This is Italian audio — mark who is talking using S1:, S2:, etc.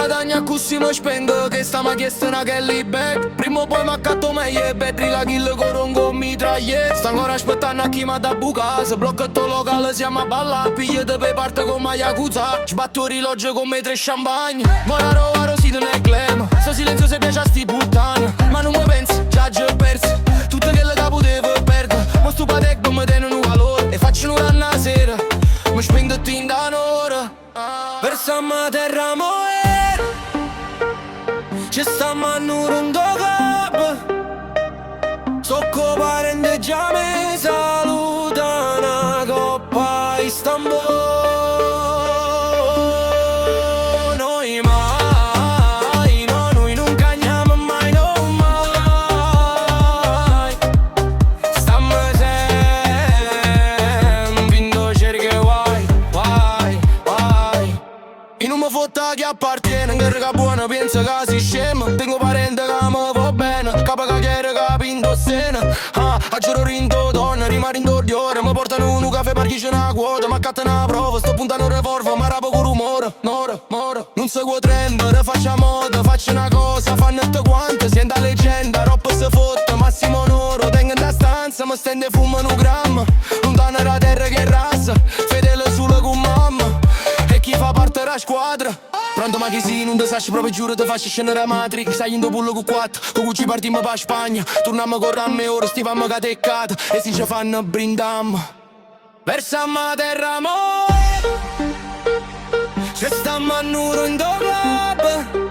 S1: guadagna così mi spendo, che sta mi ha chiesto una Kelly bag. Prima o poi mi accatto meglio e Petri la kill con mitragliette. Sta ancora aspettando a chi mi da buca. Se blocca tutto locale siamo a ballare. Pigliate per parte con ma Yakuza. Sbatto il riloggio con me tre champagne. Ora roba rosito nel glam. Sto silenzio se piace a sti puttana. Ma non mi pensi, già ho perso tutte quelle che potevo perdere. Ma stu patek mi tengono un valore. E faccio un'ora a sera, mi spingo in da un'ora. Versiamo a terra moer, ci stiamo a nurundo cap. Socco parente già mi saluta una coppa a Istanbul. Noi mai, no, noi non cagniamo mai, no mai. Stiamo sempre in due cerche guai, guai, guai. E non mi fotta che appartiene, che raga buona pensa che si scema. Tengo parente che mi va bene, capa che chiede che pinto sena. A giro rindo donna, rimane in 12 ore. Mi portano un caffè perché c'è una quota. Ma accatta una prova, sto puntando un revolver. Ma rapo con rumore, mora, mora. Non seguo trend, ne faccio moda, faccio una cosa, fanno tutte quante. Senta leggenda, roba se fotte, massimo onoro. Tengo in da stanza, mi stende e fumo un gramma. Lontano da terra che razza, fedele solo con mamma. E chi fa parte della squadra? Pronto ma che sì, non ti sasci proprio giuro ti faccio scendere a Matrix. Stai in pullo con 4, con cui partiamo per Spagna. Torniamo con ramme ora, stivamo cateccata. E si ci fanno brindam. Versiamo a terra amore, ci stiamo a nuro in do club.